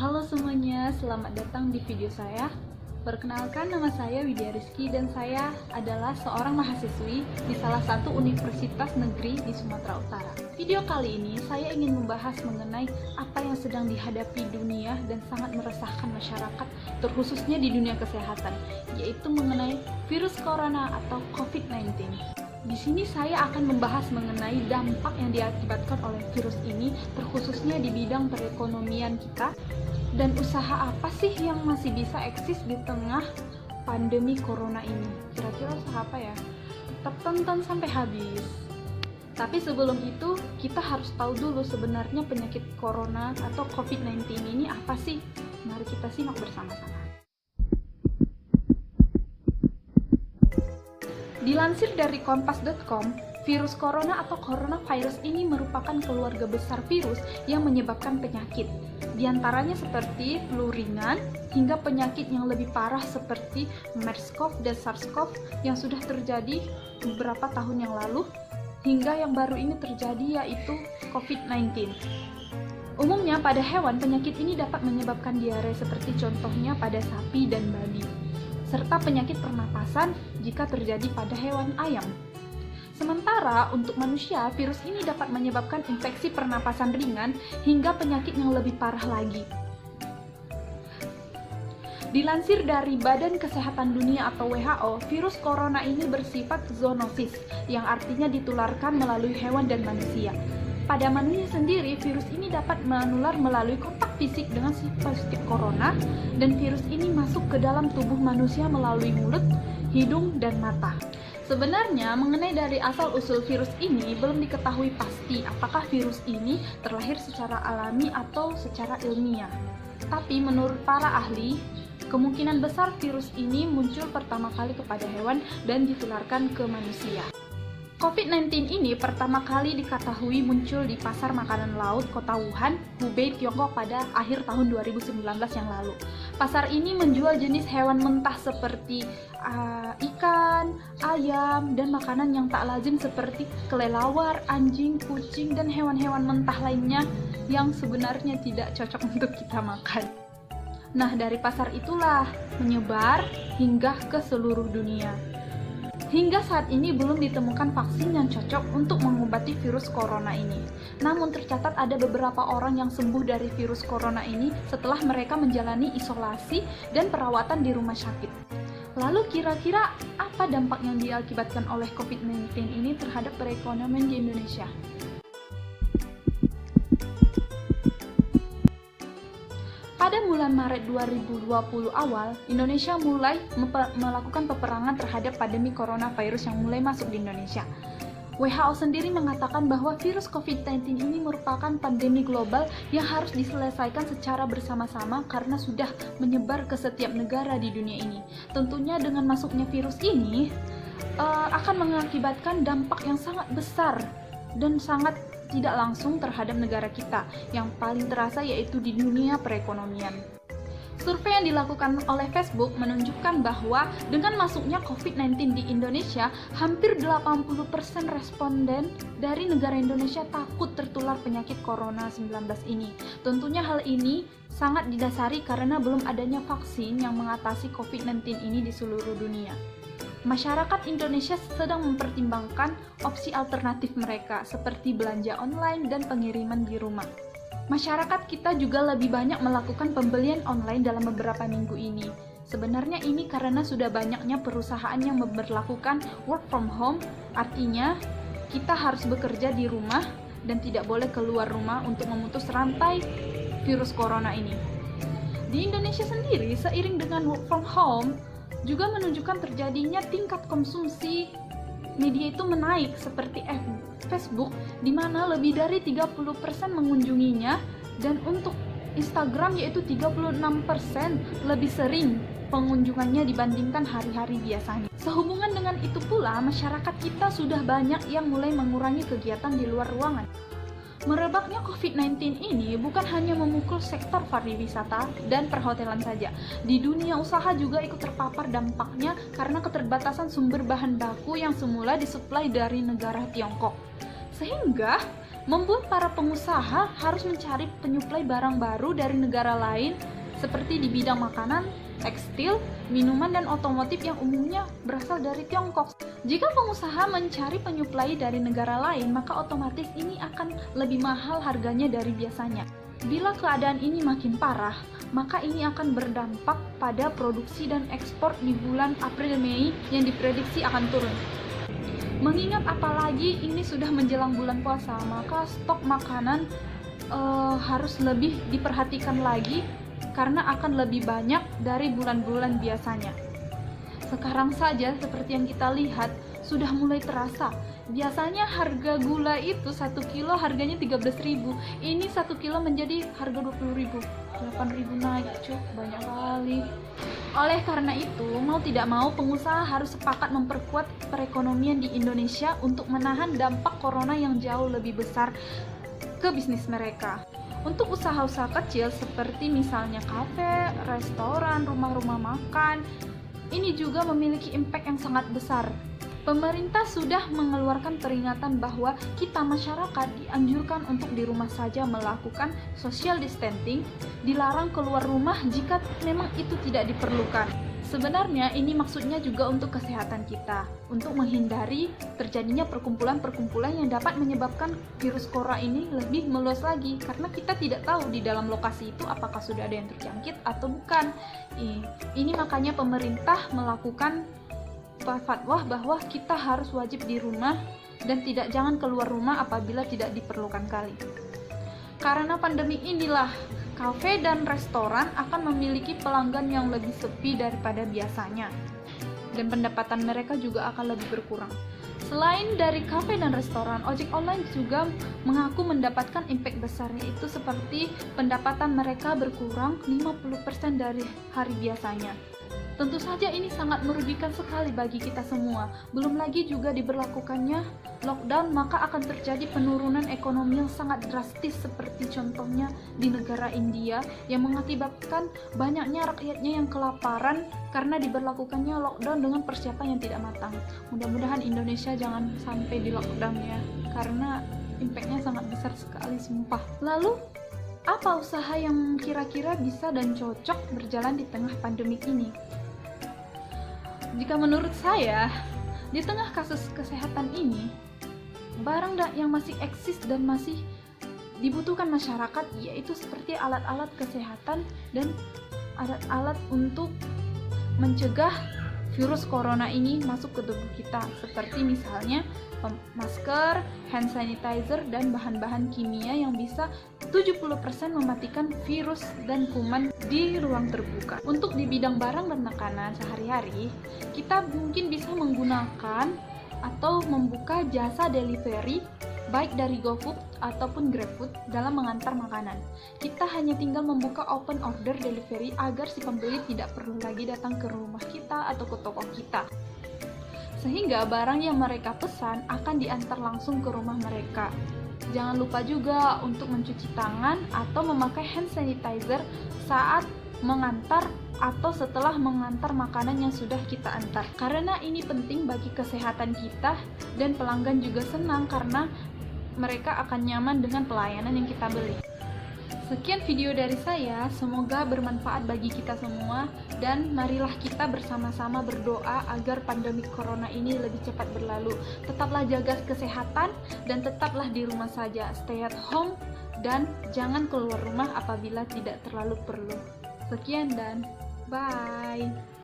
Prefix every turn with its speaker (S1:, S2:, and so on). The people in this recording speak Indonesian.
S1: Halo semuanya, selamat datang di video saya. Perkenalkan, nama saya Widya Rizky dan saya adalah seorang mahasiswi di salah satu universitas negeri di Sumatera Utara. Video kali ini saya ingin membahas mengenai apa yang sedang dihadapi dunia dan sangat meresahkan masyarakat, terkhususnya di dunia kesehatan, yaitu mengenai virus corona atau COVID-19. Di sini saya akan membahas mengenai dampak yang diakibatkan oleh virus ini, terkhususnya di bidang perekonomian kita, dan usaha apa sih yang masih bisa eksis di tengah pandemi corona ini. Kira-kira usaha apa ya? Tetap tonton sampai habis. Tapi sebelum itu, kita harus tahu dulu sebenarnya penyakit corona atau COVID-19 ini apa sih? Mari kita simak bersama-sama. Dilansir dari kompas.com, virus corona atau coronavirus ini merupakan keluarga besar virus yang menyebabkan penyakit. Di antaranya seperti flu ringan hingga penyakit yang lebih parah seperti MERS-CoV dan SARS-CoV yang sudah terjadi beberapa tahun yang lalu, hingga yang baru ini terjadi yaitu COVID-19. Umumnya pada hewan, penyakit ini dapat menyebabkan diare seperti contohnya pada sapi dan babi, serta penyakit pernapasan jika terjadi pada hewan ayam. Sementara untuk manusia, virus ini dapat menyebabkan infeksi pernapasan ringan hingga penyakit yang lebih parah lagi. Dilansir dari Badan Kesehatan Dunia atau WHO, virus corona ini bersifat zoonosis, yang artinya ditularkan melalui hewan dan manusia. Pada manusia sendiri, virus ini dapat menular melalui kontak fisik dengan si positif corona, dan virus ini masuk ke dalam tubuh manusia melalui mulut, hidung, dan mata. Sebenarnya, mengenai dari asal-usul virus ini, belum diketahui pasti apakah virus ini terlahir secara alami atau secara ilmiah. Tapi menurut para ahli, kemungkinan besar virus ini muncul pertama kali kepada hewan dan ditularkan ke manusia. COVID-19 ini pertama kali diketahui muncul di pasar makanan laut kota Wuhan, Hubei, Tiongkok pada akhir tahun 2019 yang lalu. Pasar ini menjual jenis hewan mentah seperti ikan, ayam, dan makanan yang tak lazim seperti kelelawar, anjing, kucing, dan hewan-hewan mentah lainnya yang sebenarnya tidak cocok untuk kita makan. Nah, dari pasar itulah menyebar hingga ke seluruh dunia. Hingga saat ini belum ditemukan vaksin yang cocok untuk mengobati virus corona ini. Namun tercatat ada beberapa orang yang sembuh dari virus corona ini setelah mereka menjalani isolasi dan perawatan di rumah sakit. Lalu kira-kira apa dampak yang diakibatkan oleh COVID-19 ini terhadap perekonomian di Indonesia? Pada bulan Maret 2020 awal, Indonesia mulai melakukan peperangan terhadap pandemi coronavirus yang mulai masuk di Indonesia. WHO sendiri mengatakan bahwa virus COVID-19 ini merupakan pandemi global yang harus diselesaikan secara bersama-sama karena sudah menyebar ke setiap negara di dunia ini. Tentunya dengan masuknya virus ini akan mengakibatkan dampak yang sangat besar dan sangat tidak langsung terhadap negara kita, yang paling terasa yaitu di dunia perekonomian. Survei yang dilakukan oleh Facebook menunjukkan bahwa dengan masuknya COVID-19 di Indonesia, hampir 80% responden dari negara Indonesia takut tertular penyakit Corona-19 ini. Tentunya hal ini sangat didasari karena belum adanya vaksin yang mengatasi COVID-19 ini di seluruh dunia. Masyarakat Indonesia sedang mempertimbangkan opsi alternatif mereka seperti belanja online dan pengiriman di rumah. Masyarakat kita juga lebih banyak melakukan pembelian online dalam beberapa minggu ini. Sebenarnya ini karena sudah banyaknya perusahaan yang memberlakukan work from home, artinya kita harus bekerja di rumah dan tidak boleh keluar rumah untuk memutus rantai virus corona ini. Di Indonesia sendiri, seiring dengan work from home, juga menunjukkan terjadinya tingkat konsumsi media itu menaik seperti Facebook, di mana lebih dari 30% mengunjunginya, dan untuk Instagram yaitu 36% lebih sering pengunjungannya dibandingkan hari-hari biasanya. Sehubungan dengan itu pula, masyarakat kita sudah banyak yang mulai mengurangi kegiatan di luar ruangan. Merebaknya COVID-19 ini bukan hanya memukul sektor pariwisata dan perhotelan saja. Di dunia usaha juga ikut terpapar dampaknya karena keterbatasan sumber bahan baku yang semula disuplai dari negara Tiongkok. Sehingga membuat para pengusaha harus mencari penyuplai barang baru dari negara lain seperti di bidang makanan, tekstil, minuman, dan otomotif yang umumnya berasal dari Tiongkok. Jika pengusaha mencari penyuplai dari negara lain, maka otomatis ini akan lebih mahal harganya dari biasanya. Bila keadaan ini makin parah, maka ini akan berdampak pada produksi dan ekspor di bulan April-Mei yang diprediksi akan turun. Mengingat apalagi ini sudah menjelang bulan puasa, maka stok makanan harus lebih diperhatikan lagi karena akan lebih banyak dari bulan-bulan biasanya. Sekarang saja seperti yang kita lihat sudah mulai terasa. Biasanya harga gula itu 1 kilo harganya 13.000. Ini 1 kilo menjadi harga 20.000. 8.000 naik, banyak kali. Oleh karena itu, mau tidak mau pengusaha harus sepakat memperkuat perekonomian di Indonesia untuk menahan dampak corona yang jauh lebih besar ke bisnis mereka. Untuk usaha-usaha kecil seperti misalnya kafe, restoran, rumah-rumah makan, ini juga memiliki impact yang sangat besar. Pemerintah sudah mengeluarkan peringatan bahwa kita masyarakat dianjurkan untuk di rumah saja melakukan social distancing, dilarang keluar rumah jika memang itu tidak diperlukan. Sebenarnya ini maksudnya juga untuk kesehatan kita, untuk menghindari terjadinya perkumpulan-perkumpulan yang dapat menyebabkan virus corona ini lebih meluas lagi, karena kita tidak tahu di dalam lokasi itu apakah sudah ada yang terjangkit atau bukan. Ini makanya pemerintah melakukan fatwa bahwa kita harus wajib di rumah dan jangan keluar rumah apabila tidak diperlukan kali. Karena pandemi inilah kafe dan restoran akan memiliki pelanggan yang lebih sepi daripada biasanya, dan pendapatan mereka juga akan lebih berkurang. Selain dari kafe dan restoran, ojek online juga mengaku mendapatkan impact besar, yaitu seperti pendapatan mereka berkurang 50% dari hari biasanya. Tentu saja ini sangat merugikan sekali bagi kita semua. Belum lagi juga diberlakukannya lockdown, maka akan terjadi penurunan ekonomi yang sangat drastis seperti contohnya di negara India yang mengakibatkan banyaknya rakyatnya yang kelaparan karena diberlakukannya lockdown dengan persiapan yang tidak matang. Mudah-mudahan Indonesia jangan sampai di lockdown ya, karena impactnya sangat besar sekali, sumpah. Lalu, apa usaha yang kira-kira bisa dan cocok berjalan di tengah pandemik ini? Jika menurut saya, di tengah kasus kesehatan ini, barang yang masih eksis dan masih dibutuhkan masyarakat yaitu seperti alat-alat kesehatan dan alat-alat untuk mencegah virus corona ini masuk ke tubuh kita, seperti misalnya masker, hand sanitizer, dan bahan-bahan kimia yang bisa 70% mematikan virus dan kuman di ruang terbuka. Untuk di bidang barang dan makanan sehari-hari, kita mungkin bisa menggunakan atau membuka jasa delivery baik dari GoFood ataupun GrabFood dalam mengantar makanan. Kita hanya tinggal membuka open order delivery agar si pembeli tidak perlu lagi datang ke rumah kita atau ke toko kita. Sehingga barang yang mereka pesan akan diantar langsung ke rumah mereka. Jangan lupa juga untuk mencuci tangan atau memakai hand sanitizer saat mengantar atau setelah mengantar makanan yang sudah kita antar. Karena ini penting bagi kesehatan kita dan pelanggan juga senang karena mereka akan nyaman dengan pelayanan yang kita beli. Sekian video dari saya, semoga bermanfaat bagi kita semua, dan marilah kita bersama-sama berdoa agar pandemi corona ini lebih cepat berlalu. Tetaplah jaga kesehatan dan tetaplah di rumah saja, stay at home, dan jangan keluar rumah apabila tidak terlalu perlu. Sekian dan bye.